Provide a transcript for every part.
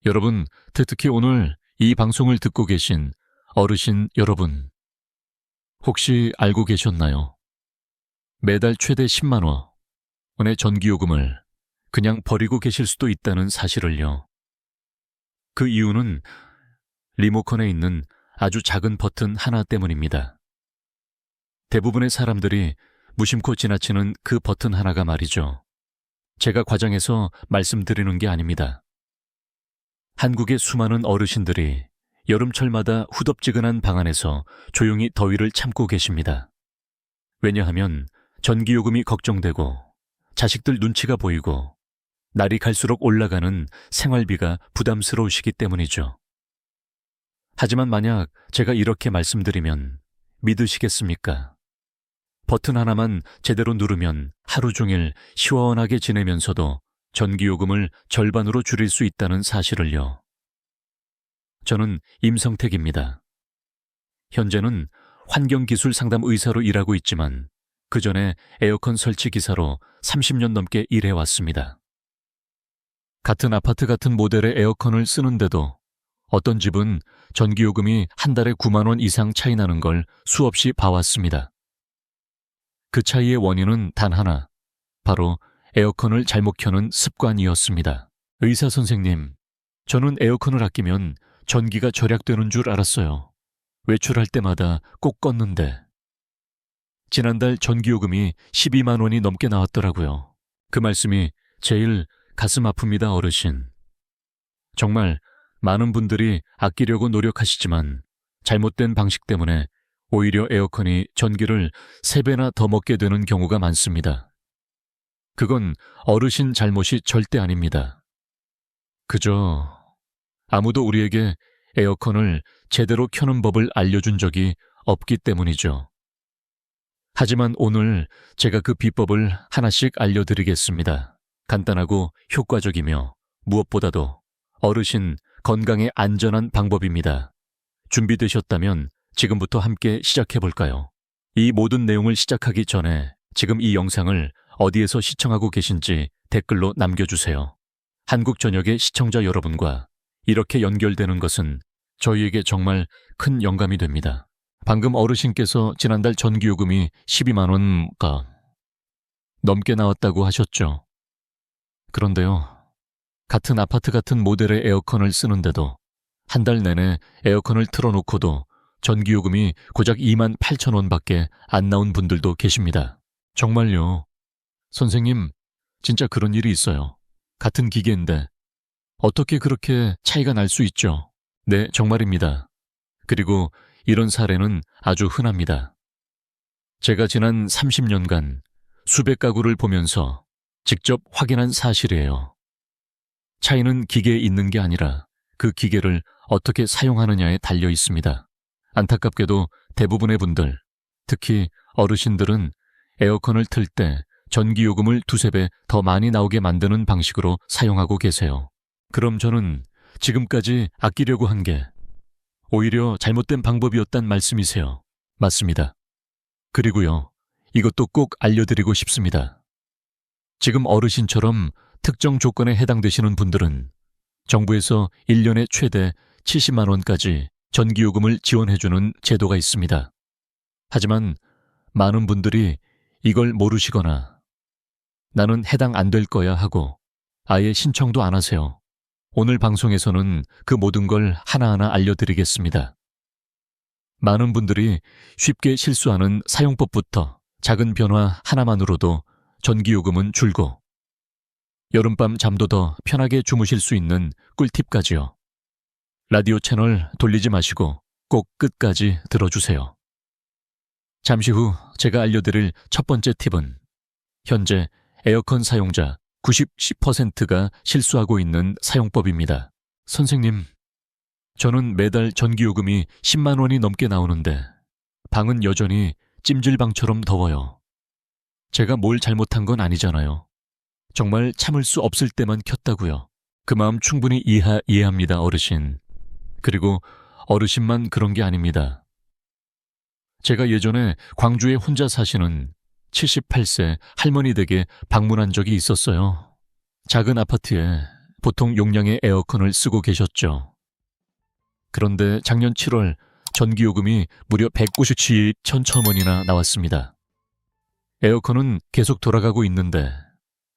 여러분, 특히 오늘 이 방송을 듣고 계신 어르신 여러분, 혹시 알고 계셨나요? 매달 최대 10만 원의 전기요금을 그냥 버리고 계실 수도 있다는 사실을요. 그 이유는 리모컨에 있는 아주 작은 버튼 하나 때문입니다. 대부분의 사람들이 무심코 지나치는 그 버튼 하나가 말이죠. 제가 과장해서 말씀드리는 게 아닙니다. 한국의 수많은 어르신들이 여름철마다 후덥지근한 방 안에서 조용히 더위를 참고 계십니다. 왜냐하면 전기요금이 걱정되고 자식들 눈치가 보이고 날이 갈수록 올라가는 생활비가 부담스러우시기 때문이죠. 하지만 만약 제가 이렇게 말씀드리면 믿으시겠습니까? 버튼 하나만 제대로 누르면 하루 종일 시원하게 지내면서도 전기요금을 절반으로 줄일 수 있다는 사실을요. 저는 임성택입니다. 현재는 환경기술 상담 의사로 일하고 있지만 그 전에 에어컨 설치 기사로 30년 넘게 일해왔습니다. 같은 아파트 같은 모델의 에어컨을 쓰는데도 어떤 집은 전기요금이 한 달에 9만 원 이상 차이 나는 걸 수없이 봐왔습니다. 그 차이의 원인은 단 하나, 바로 에어컨을 잘못 켜는 습관이었습니다. 의사 선생님, 저는 에어컨을 아끼면 전기가 절약되는 줄 알았어요. 외출할 때마다 꼭 껐는데. 지난달 전기요금이 12만 원이 넘게 나왔더라고요. 그 말씀이 제일 가슴 아픕니다, 어르신. 정말 많은 분들이 아끼려고 노력하시지만 잘못된 방식 때문에 오히려 에어컨이 전기를 3배나 더 먹게 되는 경우가 많습니다. 그건 어르신 잘못이 절대 아닙니다. 그저 아무도 우리에게 에어컨을 제대로 켜는 법을 알려준 적이 없기 때문이죠. 하지만 오늘 제가 그 비법을 하나씩 알려드리겠습니다. 간단하고 효과적이며 무엇보다도 어르신 건강에 안전한 방법입니다. 준비되셨다면 지금부터 함께 시작해볼까요? 이 모든 내용을 시작하기 전에 지금 이 영상을 어디에서 시청하고 계신지 댓글로 남겨주세요. 한국 전역의 시청자 여러분과 이렇게 연결되는 것은 저희에게 정말 큰 영감이 됩니다. 방금 어르신께서 지난달 전기요금이 12만 원가 넘게 나왔다고 하셨죠. 그런데요, 같은 아파트 같은 모델의 에어컨을 쓰는데도 한 달 내내 에어컨을 틀어놓고도 전기요금이 고작 2만 8천 원밖에 안 나온 분들도 계십니다. 정말요. 선생님, 진짜 그런 일이 있어요. 같은 기계인데 어떻게 그렇게 차이가 날 수 있죠? 네, 정말입니다. 그리고 이런 사례는 아주 흔합니다. 제가 지난 30년간 수백 가구를 보면서 직접 확인한 사실이에요. 차이는 기계에 있는 게 아니라 그 기계를 어떻게 사용하느냐에 달려 있습니다. 안타깝게도 대부분의 분들, 특히 어르신들은 에어컨을 틀 때 전기요금을 2~3배 더 많이 나오게 만드는 방식으로 사용하고 계세요. 그럼 저는 지금까지 아끼려고 한 게 오히려 잘못된 방법이었단 말씀이세요. 맞습니다. 그리고요, 이것도 꼭 알려드리고 싶습니다. 지금 어르신처럼 특정 조건에 해당되시는 분들은 정부에서 1년에 최대 70만 원까지 전기요금을 지원해주는 제도가 있습니다. 하지만 많은 분들이 이걸 모르시거나 나는 해당 안 될 거야 하고 아예 신청도 안 하세요. 오늘 방송에서는 그 모든 걸 하나하나 알려드리겠습니다. 많은 분들이 쉽게 실수하는 사용법부터 작은 변화 하나만으로도 전기요금은 줄고 여름밤 잠도 더 편하게 주무실 수 있는 꿀팁까지요. 라디오 채널 돌리지 마시고 꼭 끝까지 들어주세요. 잠시 후 제가 알려드릴 첫 번째 팁은 현재 에어컨 사용자 90%가 실수하고 있는 사용법입니다. 선생님, 저는 매달 전기요금이 10만 원이 넘게 나오는데 방은 여전히 찜질방처럼 더워요. 제가 뭘 잘못한 건 아니잖아요. 정말 참을 수 없을 때만 켰다고요. 그 마음 충분히 이해합니다, 어르신. 그리고 어르신만 그런 게 아닙니다. 제가 예전에 광주에 혼자 사시는 78세 할머니 댁에 방문한 적이 있었어요. 작은 아파트에 보통 용량의 에어컨을 쓰고 계셨죠. 그런데 작년 7월 전기요금이 무려 197,000원이나 나왔습니다. 에어컨은 계속 돌아가고 있는데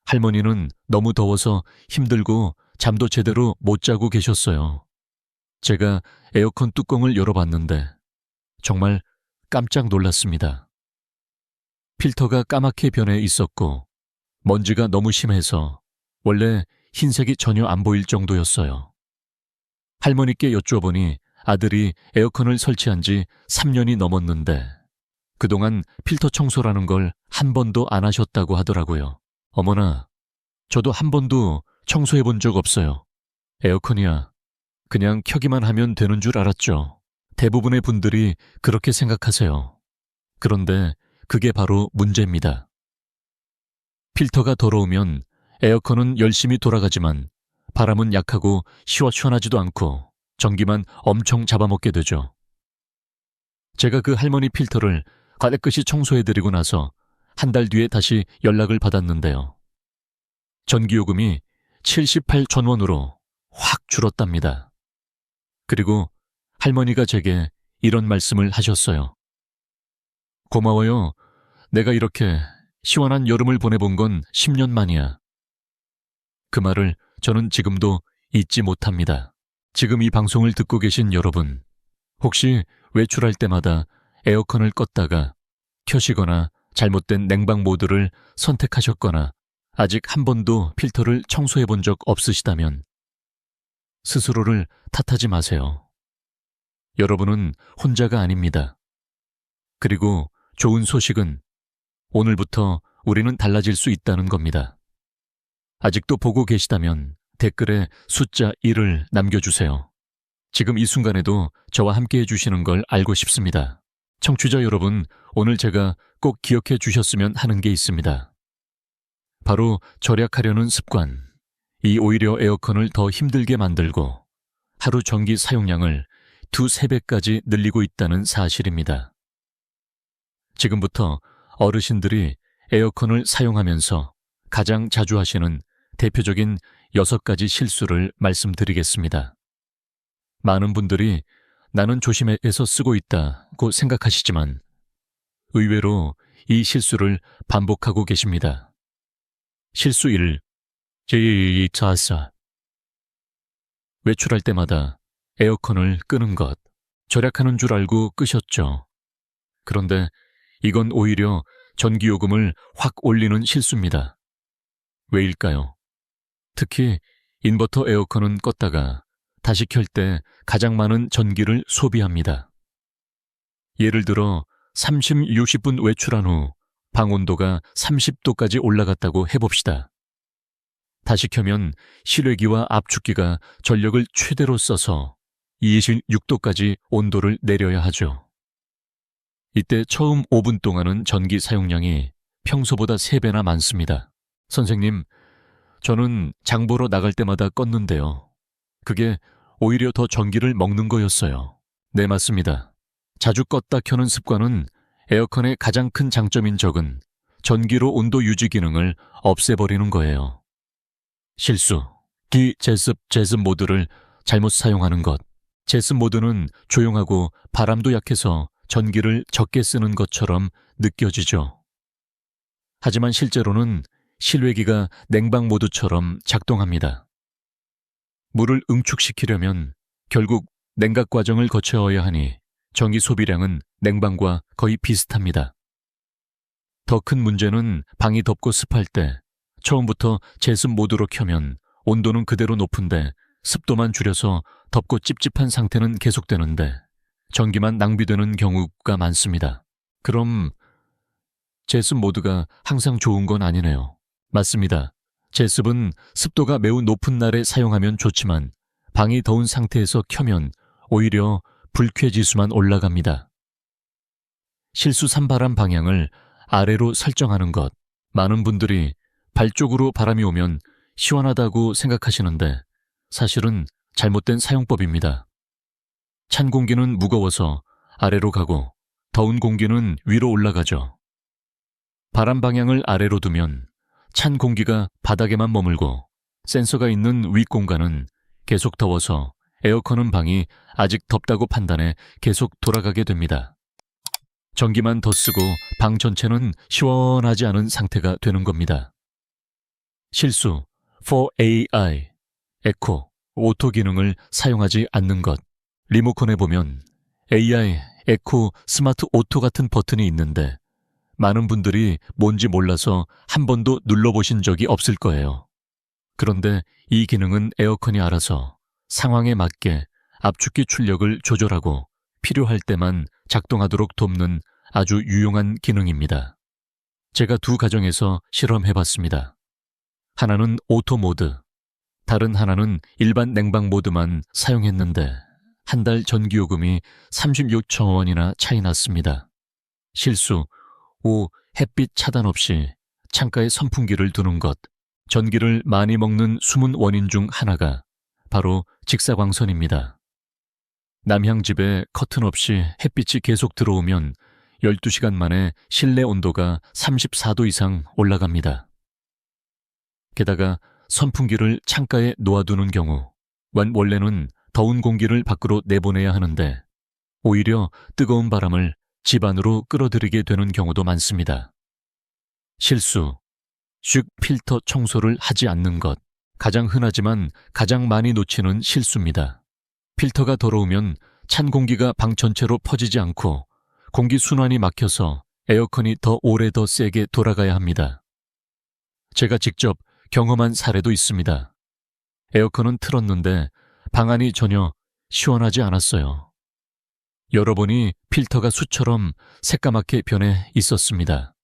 할머니는 너무 더워서 힘들고 잠도 제대로 못 자고 계셨어요. 제가 에어컨 뚜껑을 열어봤는데 정말 깜짝 놀랐습니다. 필터가 까맣게 변해 있었고 먼지가 너무 심해서 원래 흰색이 전혀 안 보일 정도였어요. 할머니께 여쭈어보니 아들이 에어컨을 설치한 지 3년이 넘었는데 그동안 필터 청소라는 걸 한 번도 안 하셨다고 하더라고요. 어머나, 저도 한 번도 청소해 본 적 없어요. 에어컨이야 그냥 켜기만 하면 되는 줄 알았죠. 대부분의 분들이 그렇게 생각하세요. 그런데 그게 바로 문제입니다. 필터가 더러우면 에어컨은 열심히 돌아가지만 바람은 약하고 시원하지도 않고 전기만 엄청 잡아먹게 되죠. 제가 그 할머니 필터를 깨끗이 청소해드리고 나서 한 달 뒤에 다시 연락을 받았는데요. 전기요금이 78,000원으로 확 줄었답니다. 그리고 할머니가 제게 이런 말씀을 하셨어요. 고마워요. 내가 이렇게 시원한 여름을 보내본 건 10년 만이야. 그 말을 저는 지금도 잊지 못합니다. 지금 이 방송을 듣고 계신 여러분, 혹시 외출할 때마다 에어컨을 껐다가 켜시거나 잘못된 냉방 모드를 선택하셨거나 아직 한 번도 필터를 청소해 본 적 없으시다면 스스로를 탓하지 마세요. 여러분은 혼자가 아닙니다. 그리고 좋은 소식은 오늘부터 우리는 달라질 수 있다는 겁니다. 아직도 보고 계시다면 댓글에 숫자 1을 남겨주세요. 지금 이 순간에도 저와 함께 해주시는 걸 알고 싶습니다. 청취자 여러분, 오늘 제가 꼭 기억해 주셨으면 하는 게 있습니다. 바로 절약하려는 습관. 이 오히려 에어컨을 더 힘들게 만들고 하루 전기 사용량을 2~3배까지 늘리고 있다는 사실입니다. 지금부터 어르신들이 에어컨을 사용하면서 가장 자주 하시는 대표적인 6가지 실수를 말씀드리겠습니다. 많은 분들이 나는 조심해서 쓰고 있다고 생각하시지만 의외로 이 실수를 반복하고 계십니다. 실수 1. 제이차사. 외출할 때마다 에어컨을 끄는 것. 절약하는 줄 알고 끄셨죠. 그런데 이건 오히려 전기요금을 확 올리는 실수입니다. 왜일까요? 특히 인버터 에어컨은 껐다가 다시 켤 때 가장 많은 전기를 소비합니다. 예를 들어 30-60분 외출한 후 방 온도가 30도까지 올라갔다고 해봅시다. 다시 켜면 실외기와 압축기가 전력을 최대로 써서 26도까지 온도를 내려야 하죠. 이때 처음 5분 동안은 전기 사용량이 평소보다 3배나 많습니다. 선생님, 저는 장 보러 나갈 때마다 껐는데요. 그게 오히려 더 전기를 먹는 거였어요. 네, 맞습니다. 자주 껐다 켜는 습관은 에어컨의 가장 큰 장점인 적은 전기로 온도 유지 기능을 없애버리는 거예요. 실수. 제습 모드를 잘못 사용하는 것. 제습 모드는 조용하고 바람도 약해서 전기를 적게 쓰는 것처럼 느껴지죠. 하지만 실제로는 실외기가 냉방 모드처럼 작동합니다. 물을 응축시키려면 결국 냉각 과정을 거쳐야 하니 전기 소비량은 냉방과 거의 비슷합니다. 더 큰 문제는 방이 덥고 습할 때 처음부터 제습 모드로 켜면 온도는 그대로 높은데 습도만 줄여서 덥고 찝찝한 상태는 계속되는데 전기만 낭비되는 경우가 많습니다. 그럼 제습 모드가 항상 좋은 건 아니네요. 맞습니다. 제습은 습도가 매우 높은 날에 사용하면 좋지만 방이 더운 상태에서 켜면 오히려 불쾌지수만 올라갑니다. 실수 산바람 방향을 아래로 설정하는 것. 많은 분들이 발 쪽으로 바람이 오면 시원하다고 생각하시는데 사실은 잘못된 사용법입니다. 찬 공기는 무거워서 아래로 가고 더운 공기는 위로 올라가죠. 바람 방향을 아래로 두면 찬 공기가 바닥에만 머물고 센서가 있는 윗공간은 계속 더워서 에어컨은 방이 아직 덥다고 판단해 계속 돌아가게 됩니다. 전기만 더 쓰고 방 전체는 시원하지 않은 상태가 되는 겁니다. 실수 for AI, 에코, 오토 기능을 사용하지 않는 것. 리모컨에 보면 AI, 에코, 스마트 오토 같은 버튼이 있는데 많은 분들이 뭔지 몰라서 한 번도 눌러보신 적이 없을 거예요. 그런데 이 기능은 에어컨이 알아서 상황에 맞게 압축기 출력을 조절하고 필요할 때만 작동하도록 돕는 아주 유용한 기능입니다. 제가 두 가정에서 실험해봤습니다. 하나는 오토 모드, 다른 하나는 일반 냉방 모드만 사용했는데 한 달 전기요금이 36천 원이나 차이 났습니다. 실수 5. 햇빛 차단 없이 창가에 선풍기를 두는 것. 전기를 많이 먹는 숨은 원인 중 하나가 바로 직사광선입니다. 남향 집에 커튼 없이 햇빛이 계속 들어오면 12시간 만에 실내 온도가 34도 이상 올라갑니다. 게다가 선풍기를 창가에 놓아두는 경우 원래는 더운 공기를 밖으로 내보내야 하는데 오히려 뜨거운 바람을 집 안으로 끌어들이게 되는 경우도 많습니다. 실수, 슉 필터 청소를 하지 않는 것. 가장 흔하지만 가장 많이 놓치는 실수입니다. 필터가 더러우면 찬 공기가 방 전체로 퍼지지 않고 공기 순환이 막혀서 에어컨이 더 오래 더 세게 돌아가야 합니다. 제가 직접 경험한 사례도 있습니다. 에어컨은 틀었는데 방 안이 전혀 시원하지 않았어요. 열어보니 필터가 수처럼 새까맣게 변해 있었습니다.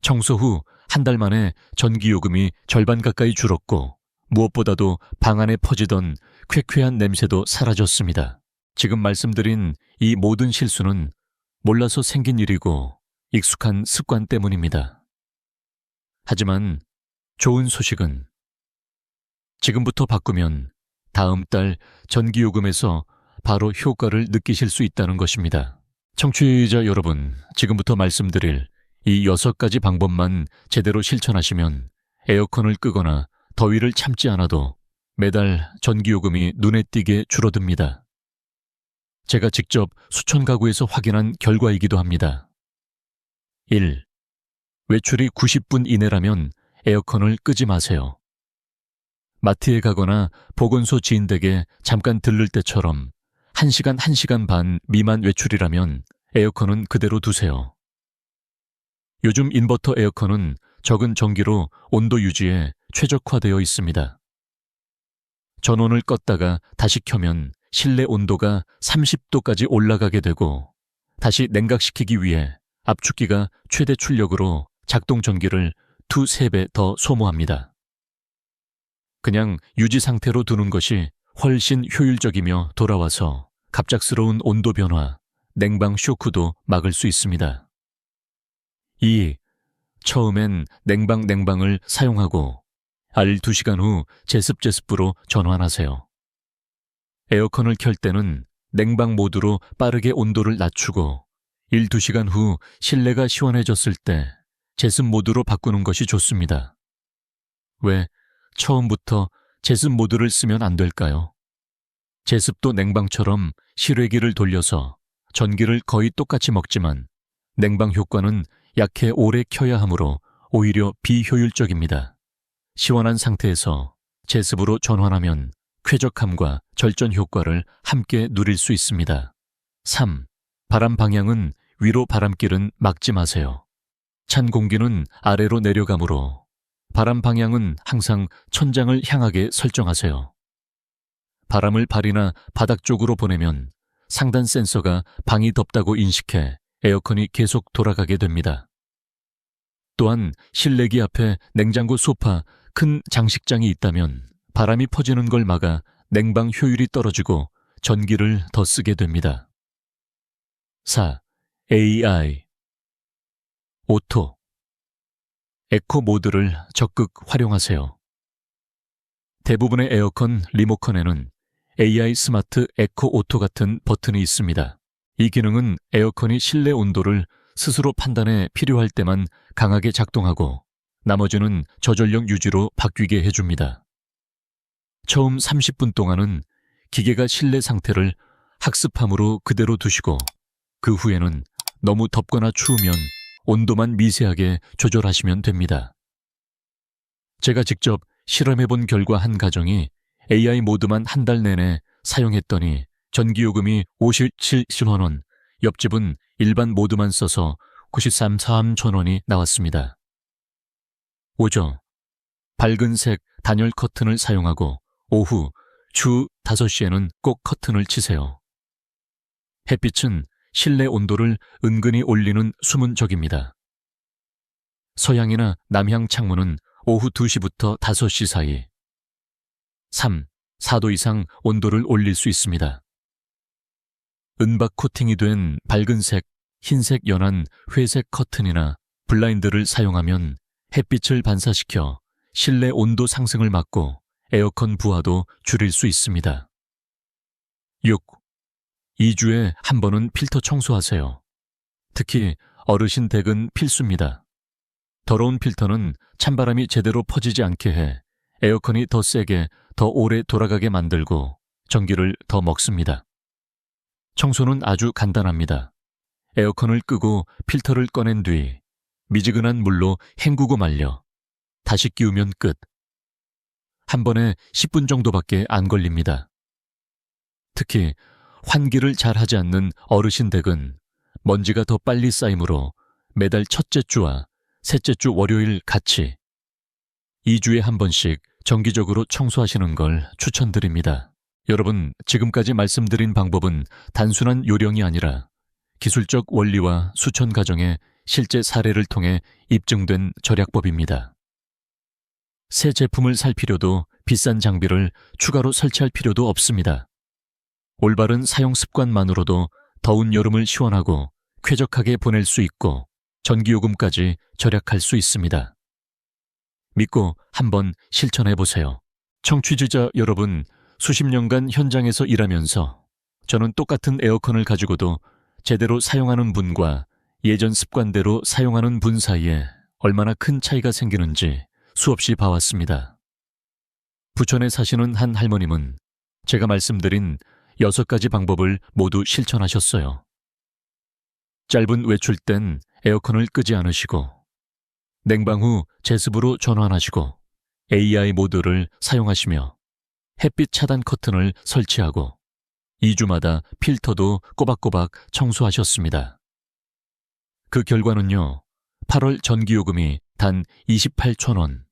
청소 후 한 달 만에 전기요금이 절반 가까이 줄었고 무엇보다도 방 안에 퍼지던 쾌쾌한 냄새도 사라졌습니다. 지금 말씀드린 이 모든 실수는 몰라서 생긴 일이고 익숙한 습관 때문입니다. 하지만 좋은 소식은 지금부터 바꾸면 다음 달 전기요금에서 바로 효과를 느끼실 수 있다는 것입니다. 청취자 여러분, 지금부터 말씀드릴 이 6가지 방법만 제대로 실천하시면 에어컨을 끄거나 더위를 참지 않아도 매달 전기요금이 눈에 띄게 줄어듭니다. 제가 직접 수천 가구에서 확인한 결과이기도 합니다. 1. 외출이 90분 이내라면 에어컨을 끄지 마세요. 마트에 가거나 보건소 지인 댁에 잠깐 들를 때처럼 1시간, 1시간 반 미만 외출이라면 에어컨은 그대로 두세요. 요즘 인버터 에어컨은 적은 전기로 온도 유지에 최적화되어 있습니다. 전원을 껐다가 다시 켜면 실내 온도가 30도까지 올라가게 되고 다시 냉각시키기 위해 압축기가 최대 출력으로 작동 전기를 2~3배 더 소모합니다. 그냥 유지 상태로 두는 것이 훨씬 효율적이며 돌아와서 갑작스러운 온도 변화, 냉방 쇼크도 막을 수 있습니다. 2. 처음엔 냉방을 사용하고 알 2시간 후 제습제습부로 전환하세요. 에어컨을 켤 때는 냉방 모드로 빠르게 온도를 낮추고 1~2시간 후 실내가 시원해졌을 때 제습 모드로 바꾸는 것이 좋습니다. 왜 처음부터 제습 모드를 쓰면 안 될까요? 제습도 냉방처럼 실외기를 돌려서 전기를 거의 똑같이 먹지만 냉방 효과는 약해 오래 켜야 하므로 오히려 비효율적입니다. 시원한 상태에서 제습으로 전환하면 쾌적함과 절전 효과를 함께 누릴 수 있습니다. 3. 바람 방향은 위로 바람길은 막지 마세요. 찬 공기는 아래로 내려가므로 바람 방향은 항상 천장을 향하게 설정하세요. 바람을 발이나 바닥 쪽으로 보내면 상단 센서가 방이 덥다고 인식해 에어컨이 계속 돌아가게 됩니다. 또한 실내기 앞에 냉장고 소파, 큰 장식장이 있다면 바람이 퍼지는 걸 막아 냉방 효율이 떨어지고 전기를 더 쓰게 됩니다. 4. AI, 오토, 에코 모드를 적극 활용하세요. 대부분의 에어컨 리모컨에는 AI 스마트 에코 오토 같은 버튼이 있습니다. 이 기능은 에어컨이 실내 온도를 스스로 판단해 필요할 때만 강하게 작동하고 나머지는 저전력 유지로 바뀌게 해줍니다. 처음 30분 동안은 기계가 실내 상태를 학습함으로 그대로 두시고 그 후에는 너무 덥거나 추우면 온도만 미세하게 조절하시면 됩니다. 제가 직접 실험해본 결과 한 가정이 AI 모드만 한 달 내내 사용했더니 전기요금이 57만 원, 옆집은 일반 모드만 써서 93만 원이 나왔습니다. 5죠. 밝은 색 단열 커튼을 사용하고 오후 주 5시에는 꼭 커튼을 치세요. 햇빛은 실내 온도를 은근히 올리는 숨은 적입니다. 서향이나 남향 창문은 오후 2시부터 5시 사이 3, 4도 이상 온도를 올릴 수 있습니다. 은박 코팅이 된 밝은색, 흰색 연한 회색 커튼이나 블라인드를 사용하면 햇빛을 반사시켜 실내 온도 상승을 막고 에어컨 부하도 줄일 수 있습니다. 6. 2주에 한 번은 필터 청소하세요. 특히 어르신 댁은 필수입니다. 더러운 필터는 찬바람이 제대로 퍼지지 않게 해 에어컨이 더 세게, 더 오래 돌아가게 만들고 전기를 더 먹습니다. 청소는 아주 간단합니다. 에어컨을 끄고 필터를 꺼낸 뒤 미지근한 물로 헹구고 말려 다시 끼우면 끝. 한 번에 10분 정도밖에 안 걸립니다. 특히 환기를 잘 하지 않는 어르신 댁은 먼지가 더 빨리 쌓이므로 매달 첫째 주와 셋째 주 월요일 같이 2주에 한 번씩 정기적으로 청소하시는 걸 추천드립니다. 여러분, 지금까지 말씀드린 방법은 단순한 요령이 아니라 기술적 원리와 수천 가정의 실제 사례를 통해 입증된 절약법입니다. 새 제품을 살 필요도 비싼 장비를 추가로 설치할 필요도 없습니다. 올바른 사용 습관만으로도 더운 여름을 시원하고 쾌적하게 보낼 수 있고 전기요금까지 절약할 수 있습니다. 믿고 한번 실천해보세요. 청취자 여러분, 수십 년간 현장에서 일하면서 저는 똑같은 에어컨을 가지고도 제대로 사용하는 분과 예전 습관대로 사용하는 분 사이에 얼마나 큰 차이가 생기는지 수없이 봐왔습니다. 부천에 사시는 한 할머님은 제가 말씀드린 6가지 방법을 모두 실천하셨어요. 짧은 외출 땐 에어컨을 끄지 않으시고 냉방 후 제습으로 전환하시고 AI 모드를 사용하시며 햇빛 차단 커튼을 설치하고 2주마다 필터도 꼬박꼬박 청소하셨습니다. 그 결과는요, 8월 전기요금이 단 28,000원.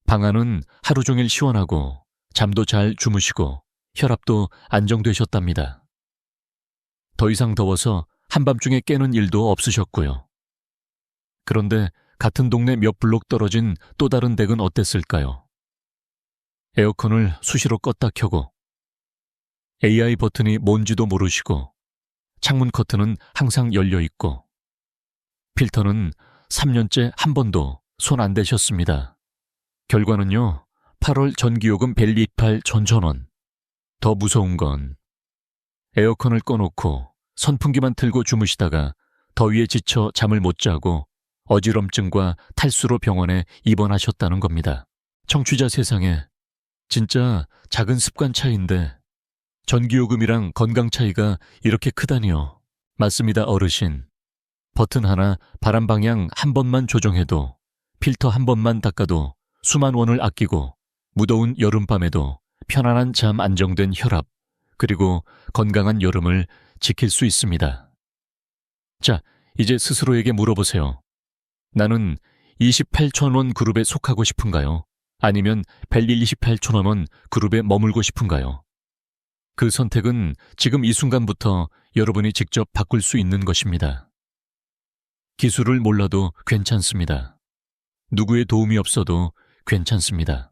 방안은 하루 종일 시원하고 잠도 잘 주무시고 혈압도 안정되셨답니다. 더 이상 더워서 한밤중에 깨는 일도 없으셨고요. 그런데 같은 동네 몇 블록 떨어진 또 다른 댁은 어땠을까요? 에어컨을 수시로 껐다 켜고 AI 버튼이 뭔지도 모르시고 창문 커튼은 항상 열려 있고 필터는 3년째 한 번도 손 안 대셨습니다. 결과는요, 8월 전기요금 벨리팔 전천원. 더 무서운 건 에어컨을 꺼놓고 선풍기만 틀고 주무시다가 더위에 지쳐 잠을 못 자고 어지럼증과 탈수로 병원에 입원하셨다는 겁니다. 청취자 세상에, 진짜 작은 습관 차이인데 전기요금이랑 건강 차이가 이렇게 크다니요. 맞습니다, 어르신. 버튼 하나, 바람 방향 한 번만 조정해도, 필터 한 번만 닦아도 수만 원을 아끼고 무더운 여름밤에도 편안한 잠 안정된 혈압, 그리고 건강한 여름을 지킬 수 있습니다. 자, 이제 스스로에게 물어보세요. 나는 28,000원 그룹에 속하고 싶은가요? 아니면 벨리 28,000원 그룹에 머물고 싶은가요? 그 선택은 지금 이 순간부터 여러분이 직접 바꿀 수 있는 것입니다. 기술을 몰라도 괜찮습니다. 누구의 도움이 없어도 괜찮습니다.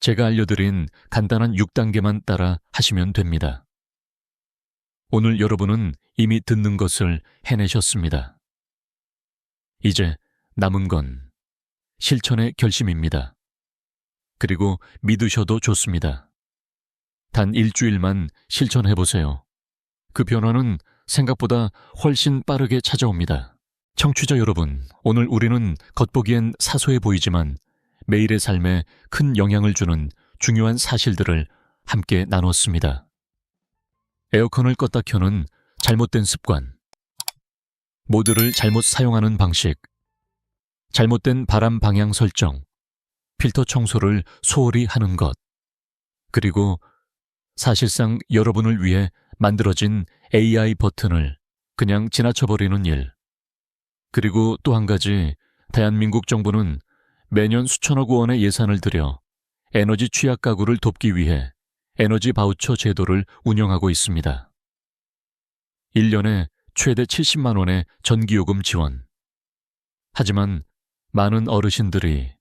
제가 알려드린 간단한 6단계만 따라 하시면 됩니다. 오늘 여러분은 이미 듣는 것을 해내셨습니다. 이제 남은 건 실천의 결심입니다. 그리고 믿으셔도 좋습니다. 단 일주일만 실천해보세요. 그 변화는 생각보다 훨씬 빠르게 찾아옵니다. 청취자 여러분, 오늘 우리는 겉보기엔 사소해 보이지만 매일의 삶에 큰 영향을 주는 중요한 사실들을 함께 나눴습니다. 에어컨을 껐다 켜는 잘못된 습관, 모드를 잘못 사용하는 방식, 잘못된 바람 방향 설정, 필터 청소를 소홀히 하는 것, 그리고 사실상 여러분을 위해 만들어진 AI 버튼을 그냥 지나쳐버리는 일. 그리고 또 한 가지, 대한민국 정부는 매년 수천억 원의 예산을 들여 에너지 취약 가구를 돕기 위해 에너지 바우처 제도를 운영하고 있습니다. 1년에 최대 70만 원의 전기요금 지원. 하지만 많은 어르신들이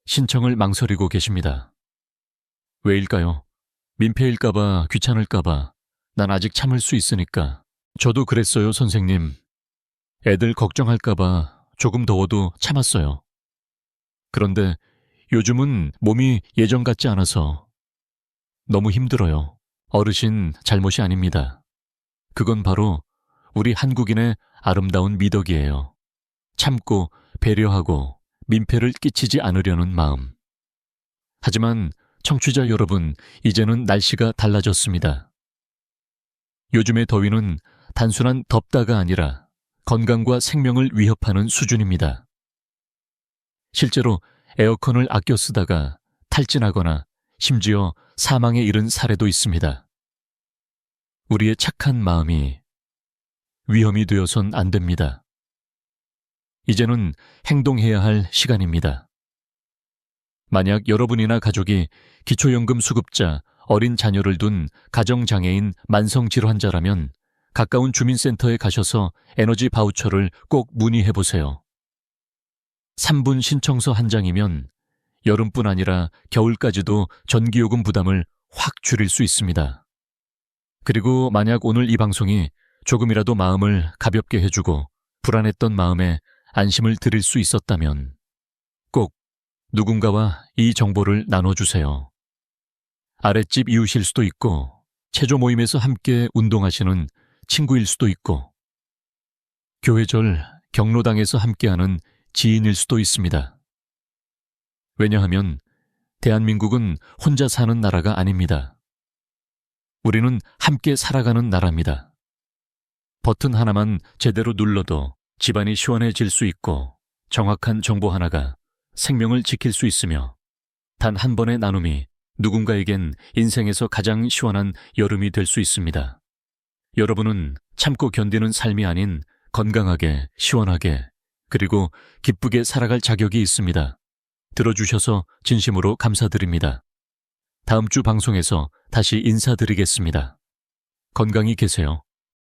신청을 망설이고 계십니다. 왜일까요? 민폐일까봐, 귀찮을까봐, 난 아직 참을 수 있으니까. 저도 그랬어요, 선생님. 애들 걱정할까봐 조금 더워도 참았어요. 그런데 요즘은 몸이 예전 같지 않아서 너무 힘들어요. 어르신 잘못이 아닙니다. 그건 바로 우리 한국인의 아름다운 미덕이에요. 참고 배려하고 민폐를 끼치지 않으려는 마음. 하지만 청취자 여러분, 이제는 날씨가 달라졌습니다. 요즘의 더위는 단순한 덥다가 아니라 건강과 생명을 위협하는 수준입니다. 실제로 에어컨을 아껴 쓰다가 탈진하거나 심지어 사망에 이른 사례도 있습니다. 우리의 착한 마음이 위험이 되어선 안 됩니다. 이제는 행동해야 할 시간입니다. 만약 여러분이나 가족이 기초연금 수급자, 어린 자녀를 둔 가정장애인 만성질환자라면 가까운 주민센터에 가셔서 에너지 바우처를 꼭 문의해보세요. 3분 신청서 한 장이면 여름뿐 아니라 겨울까지도 전기요금 부담을 확 줄일 수 있습니다. 그리고 만약 오늘 이 방송이 조금이라도 마음을 가볍게 해주고 불안했던 마음에 안심을 드릴 수 있었다면 꼭 누군가와 이 정보를 나눠주세요. 아랫집 이웃일 수도 있고 체조 모임에서 함께 운동하시는 친구일 수도 있고 교회절 경로당에서 함께하는 지인일 수도 있습니다. 왜냐하면 대한민국은 혼자 사는 나라가 아닙니다. 우리는 함께 살아가는 나라입니다. 버튼 하나만 제대로 눌러도 집안이 시원해질 수 있고 정확한 정보 하나가 생명을 지킬 수 있으며 단 한 번의 나눔이 누군가에겐 인생에서 가장 시원한 여름이 될 수 있습니다. 여러분은 참고 견디는 삶이 아닌 건강하게, 시원하게, 그리고 기쁘게 살아갈 자격이 있습니다. 들어주셔서 진심으로 감사드립니다. 다음 주 방송에서 다시 인사드리겠습니다. 건강히 계세요.